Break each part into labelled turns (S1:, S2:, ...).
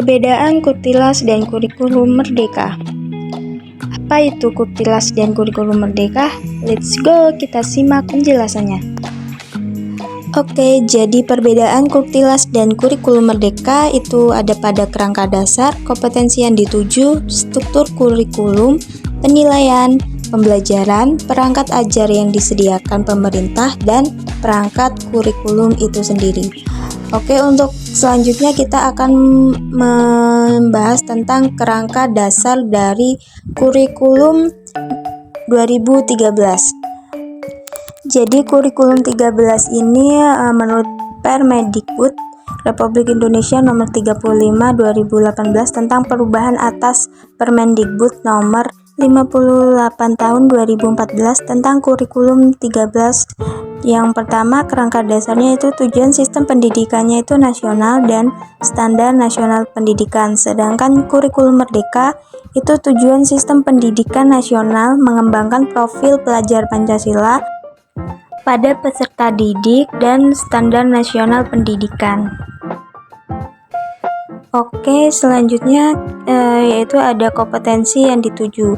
S1: Perbedaan Kurtilas dan Kurikulum Merdeka. Apa itu Kurtilas dan Kurikulum Merdeka? Let's go, kita simak penjelasannya. Oke, jadi perbedaan Kurtilas dan Kurikulum Merdeka itu ada pada kerangka dasar, kompetensi yang dituju, struktur kurikulum, penilaian, pembelajaran, perangkat ajar yang disediakan pemerintah, dan perangkat kurikulum itu sendiri. Oke, untuk selanjutnya kita akan membahas tentang kerangka dasar dari kurikulum 2013. Jadi kurikulum 13 ini menurut Permendikbud Republik Indonesia nomor 35 2018 tentang perubahan atas Permendikbud nomor 58 tahun 2014 tentang kurikulum 13. Yang pertama, kerangka dasarnya itu tujuan sistem pendidikannya itu nasional dan standar nasional pendidikan. Sedangkan kurikulum merdeka itu tujuan sistem pendidikan nasional mengembangkan profil pelajar Pancasila pada peserta didik dan standar nasional pendidikan. Oke, selanjutnya yaitu ada kompetensi yang dituju.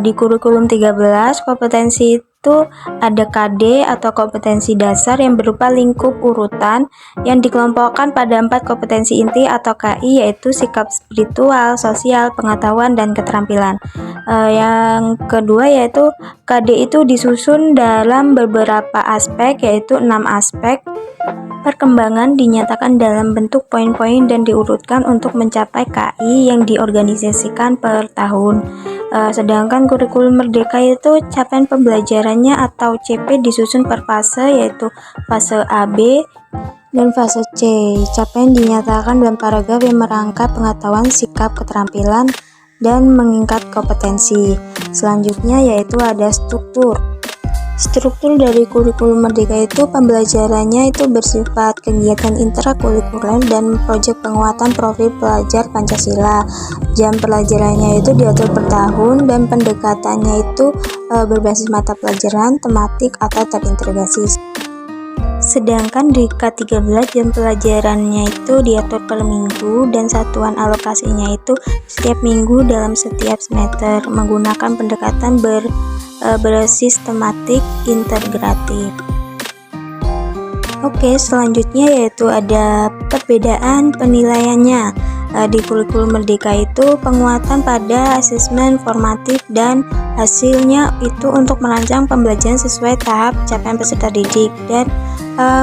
S1: Di kurikulum 13, kompetensi itu ada KD atau kompetensi dasar yang berupa lingkup urutan yang dikelompokkan pada 4 kompetensi inti atau KI, yaitu sikap spiritual, sosial, pengetahuan, dan keterampilan. Yang kedua yaitu KD itu disusun dalam beberapa aspek, yaitu 6 aspek. Perkembangan dinyatakan dalam bentuk poin-poin dan diurutkan untuk mencapai KI yang diorganisasikan per tahun. Sedangkan kurikulum merdeka itu capaian pembelajarannya atau CP disusun per fase, yaitu fase A, B, dan fase C. Capaian dinyatakan dalam paragraf yang merangkai pengetahuan, sikap, keterampilan, dan mengikat kompetensi. Selanjutnya yaitu ada struktur. Struktur dari kurikulum merdeka itu pembelajarannya itu bersifat kegiatan intrakurikuler dan proyek penguatan profil pelajar Pancasila. Jam pelajarannya itu diatur per tahun dan pendekatannya itu berbasis mata pelajaran, tematik, atau terintegrasi. Sedangkan di K13 jam pelajarannya itu diatur per minggu dan satuan alokasinya itu setiap minggu dalam setiap semester menggunakan pendekatan bersistematik integratif. Oke, selanjutnya yaitu ada perbedaan penilaiannya. Di kurikulum merdeka itu penguatan pada asesmen formatif dan hasilnya itu untuk merancang pembelajaran sesuai tahap capaian peserta didik dan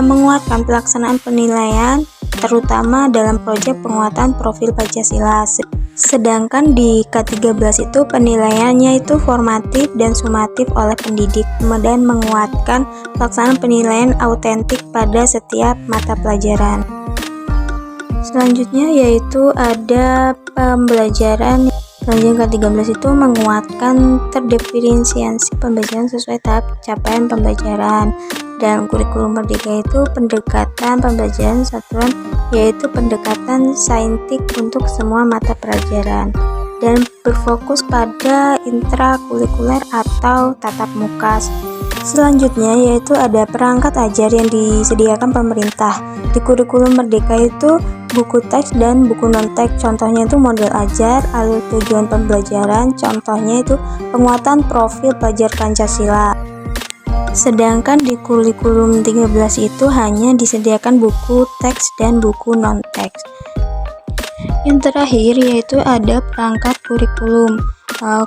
S1: menguatkan pelaksanaan penilaian terutama dalam proyek penguatan profil Pancasila. Sedangkan di K13 itu penilaiannya itu formatif dan sumatif oleh pendidik dan menguatkan pelaksanaan penilaian autentik pada setiap mata pelajaran. Selanjutnya yaitu ada pembelajaran. K13 itu menguatkan terdiferensiasi pembelajaran sesuai tahap capaian pembelajaran. Dan kurikulum merdeka itu pendekatan pembelajaran satuan, yaitu pendekatan saintik untuk semua mata pelajaran dan berfokus pada intrakurikuler atau tatap muka. Selanjutnya yaitu ada perangkat ajar yang disediakan pemerintah. Di kurikulum merdeka itu buku teks dan buku non-teks, contohnya itu model ajar, alur tujuan pembelajaran, contohnya itu penguatan profil pelajar Pancasila. Sedangkan di kurikulum 13 itu hanya disediakan buku teks dan buku non-teks. Yang terakhir yaitu ada perangkat kurikulum.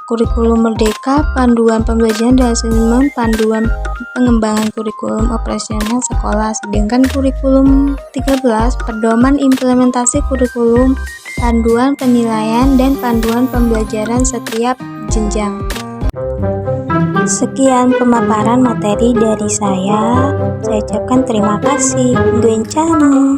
S1: Kurikulum merdeka, panduan pembelajaran dan asesmen, panduan pengembangan kurikulum operasional sekolah. Sedangkan kurikulum 13, pedoman implementasi kurikulum, panduan penilaian, dan panduan pembelajaran setiap jenjang. Sekian pemaparan materi dari saya ucapkan terima kasih. Gencana.